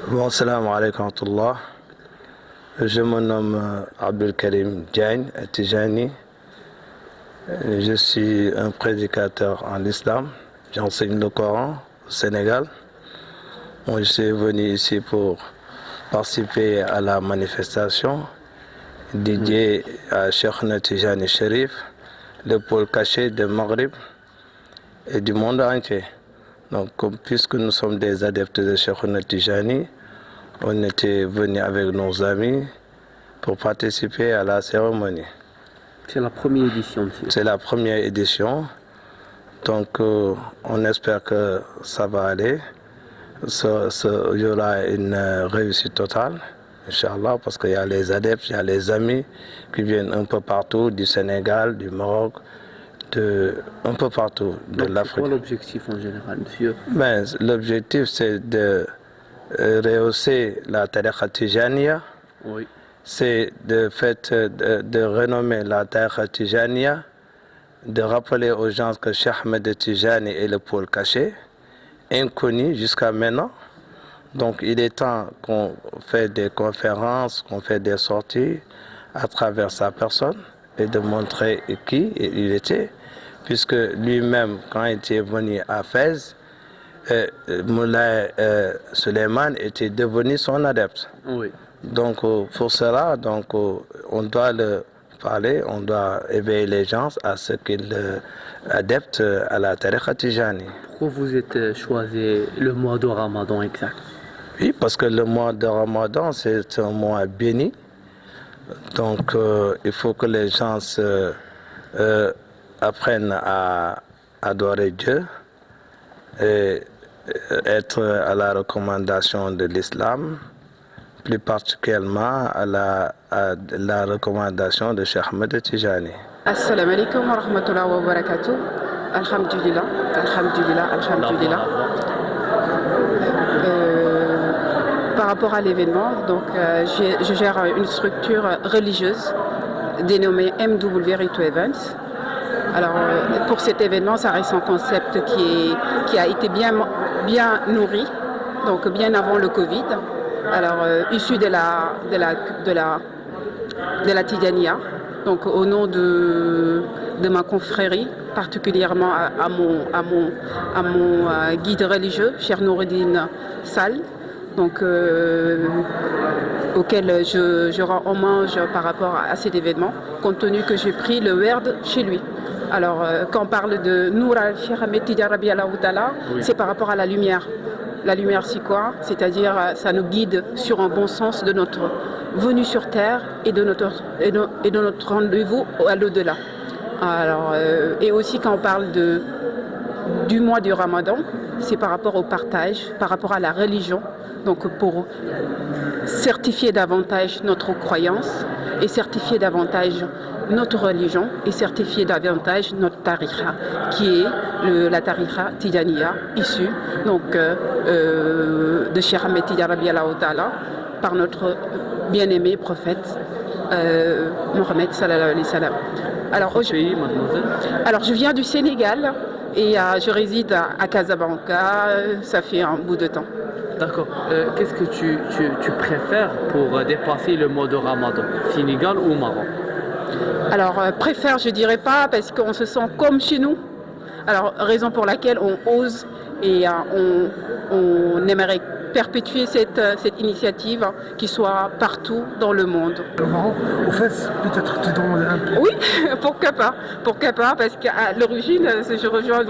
Bon, salam alaikum wa rahmatullah. Je me nomme Abdul Karim Diagne Tijani. Je suis un prédicateur en islam. J'enseigne le Coran au Sénégal. Moi, je suis venu ici pour participer à la manifestation dédiée à Cheikh Tijani Sherif, le pôle caché de Maghreb et du monde entier. Donc, puisque nous sommes des adeptes de Cheikh Tijani, on était venus avec nos amis pour participer à la cérémonie. C'est la première édition, monsieur. C'est la première édition. Donc, on espère que ça va aller. Il y aura une réussite totale, Inch'Allah, parce qu'il y a les adeptes, il y a les amis qui viennent un peu partout, du Sénégal, du Maroc, un peu partout de l'Afrique. C'est quoi l'objectif en général, monsieur? L'objectif, c'est de rehausser la tariqa Tijaniya. Oui. C'est de renommer la tariqa Tijaniya, de rappeler aux gens que Cheikh Ahmed Tijani est le pôle caché, inconnu jusqu'à maintenant. Donc il est temps qu'on fait des conférences, qu'on fait des sorties à travers sa personne et de montrer qui il était, puisque lui-même, quand il était venu à Fès, Moulay Suleiman était devenu son adepte. Oui. Donc pour cela, on doit le parler, on doit éveiller les gens à ce qu'ils adeptent à la tariqa Tijani. Pourquoi vous êtes choisi le mois de Ramadan exact? Oui, parce que le mois de Ramadan, c'est un mois béni. Donc il faut que les gens apprennent à adorer Dieu et être à la recommandation de l'islam, plus particulièrement à la recommandation de Cheikh Ahmed Tijani. Assalamu alaikum wa rahmatullahi wa barakatuh. Alhamdulillah, alhamdulillah, alhamdulillah. Par rapport à l'événement, donc je gère une structure religieuse dénommée MW Rito Events. Alors pour cet événement, ça reste un concept qui a été bien nourri, donc bien avant le Covid. Alors issu de la Tidjaniya, donc au nom de ma confrérie, particulièrement à mon guide religieux, Cheikh Noureddin Sall, donc auquel je rends hommage par rapport à cet événement, compte tenu que j'ai pris le werd chez lui. Alors quand on parle de Nour al-Cheikh Ahmed Tijani Rabi Allahu Ta'ala, c'est par rapport à la lumière. La lumière, c'est quoi? C'est-à-dire ça nous guide sur un bon sens de notre venue sur Terre et de notre rendez-vous à l'au-delà. Alors, et aussi quand on parle du mois du Ramadan, c'est par rapport au partage, par rapport à la religion, donc pour certifier davantage notre croyance et certifier davantage notre religion et certifier davantage notre tariqa, qui est la tariqa Tijaniya, issue donc, de Cheikh Ahmed Tidiane Radiallahu Ta'ala par notre bien-aimé prophète Mohammed sallallahu alayhi wa sallam. Alors, je viens du Sénégal et je réside à Casablanca, ça fait un bout de temps. D'accord. Qu'est-ce que tu préfères pour dépasser le mois de Ramadan, Sénégal ou Maroc? Alors, préfère, je dirais pas, parce qu'on se sent comme chez nous. Alors, raison pour laquelle on ose et on aimerait perpétuer cette initiative qui soit partout dans le monde. Le Maroc, au fait, peut-être tu demandes un peu. Oui, pourquoi pas, parce qu'à l'origine, je rejoins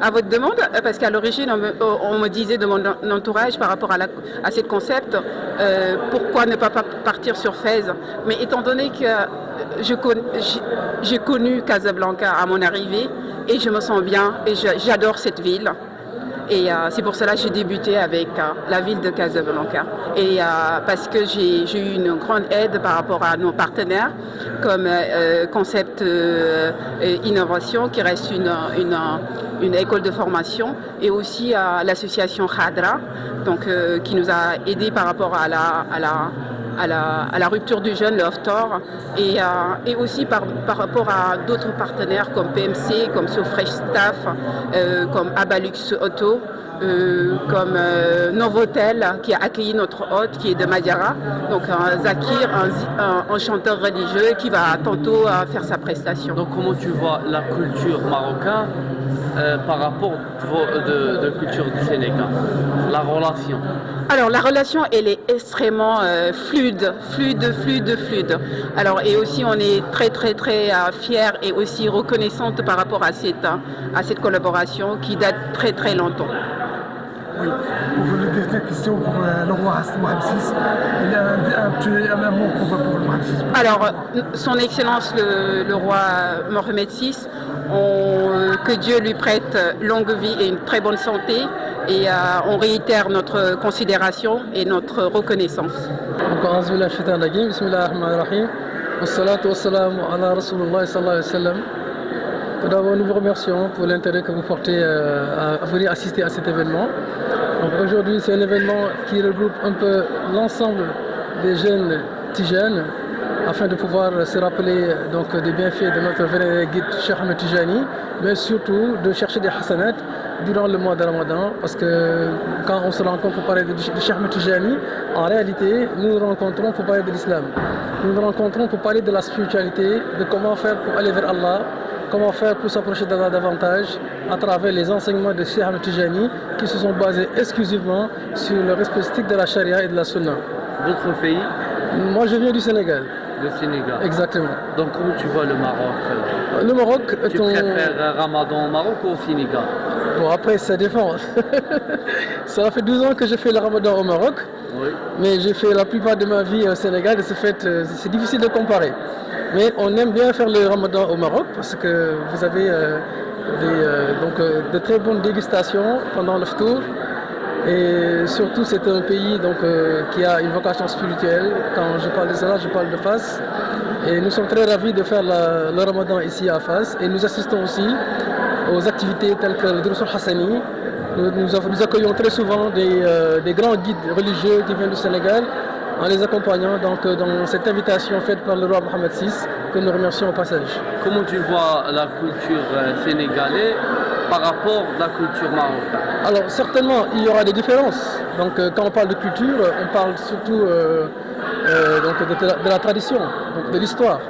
à votre demande, parce qu'à l'origine, on me disait de mon entourage par rapport à ce concept, pourquoi ne pas partir sur Fès. Mais étant donné que j'ai connu Casablanca à mon arrivée, et je me sens bien, et j'adore cette ville. Et c'est pour cela que j'ai débuté avec la ville de Casablanca. Et parce que j'ai eu une grande aide par rapport à nos partenaires, comme Concept Innovation, qui reste une école de formation, et aussi à l'association Khadra, donc, qui nous a aidés par rapport à la rupture du jeune, le Haftor, et aussi par rapport à d'autres partenaires comme PMC, comme SoFresh Staff, comme Abalux Auto, comme Novotel qui a accueilli notre hôte qui est de Madiara, donc Zakir, un chanteur religieux qui va tantôt faire sa prestation. Donc comment tu vois la culture marocaine par rapport de culture du Sénégal, la relation? Alors la relation elle est extrêmement fluide. Alors et aussi on est très fiers et aussi reconnaissante par rapport à cette collaboration qui date très longtemps. Oui, pour la dernière question pour le roi Mohamed VI, il y a un mot pour le Mohamed VI. Alors, son Excellence le roi Mohamed VI, que Dieu lui prête longue vie et une très bonne santé, et on réitère notre considération et notre reconnaissance. Tout d'abord, nous vous remercions pour l'intérêt que vous portez à venir assister à cet événement. Aujourd'hui, c'est un événement qui regroupe un peu l'ensemble des jeunes tijanes afin de pouvoir se rappeler donc, des bienfaits de notre vénéré guide Cheikh Ahmed Tijani, mais surtout de chercher des hasanats durant le mois de Ramadan, parce que quand on se rencontre pour parler de Cheikh Ahmed Tijani, en réalité, nous nous rencontrons pour parler de l'islam. Nous nous rencontrons pour parler de la spiritualité, de comment faire pour aller vers Allah, comment faire pour s'approcher d'Allah davantage à travers les enseignements de Cheikh Ahmed Tijani qui se sont basés exclusivement sur le respect strict de la charia et de la sunna. Votre pays? Moi je viens du Sénégal. Le Sénégal. Exactement. Donc comment tu vois le Maroc? Le Maroc Tu préfères Ramadan au Maroc ou au Sénégal? Bon après ça dépend. Ça fait 12 ans que je fais le Ramadan au Maroc, oui. Mais j'ai fait la plupart de ma vie au Sénégal, de ce fait c'est difficile de comparer. Mais on aime bien faire le Ramadan au Maroc parce que vous avez de très bonnes dégustations pendant le Ftour. Et surtout, c'est un pays donc, qui a une vocation spirituelle. Quand je parle de cela, je parle de Fès. Et nous sommes très ravis de faire le Ramadan ici à Fès. Et nous assistons aussi aux activités telles que le Drussoul Hassani. Nous accueillons très souvent des grands guides religieux qui viennent du Sénégal, en les accompagnant donc, dans cette invitation faite par le roi Mohamed VI, que nous remercions au passage. Comment tu vois la culture sénégalaise par rapport à la culture marocaine? Alors certainement, il y aura des différences. Donc quand on parle de culture, on parle surtout de la tradition, donc de l'histoire.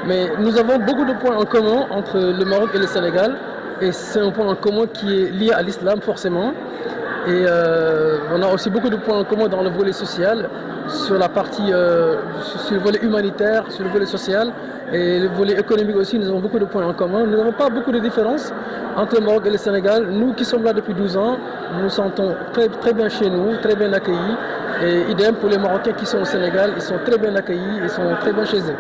Mais nous avons beaucoup de points en commun entre le Maroc et le Sénégal. Et c'est un point en commun qui est lié à l'islam forcément. Et on a aussi beaucoup de points en commun dans le volet social, sur la partie, sur le volet humanitaire, sur le volet social et le volet économique aussi. Nous avons beaucoup de points en commun. Nous n'avons pas beaucoup de différences entre le Maroc et le Sénégal. Nous qui sommes là depuis 12 ans, nous nous sentons très bien chez nous, très bien accueillis. Et idem pour les Marocains qui sont au Sénégal, ils sont très bien accueillis, ils sont très bien chez eux.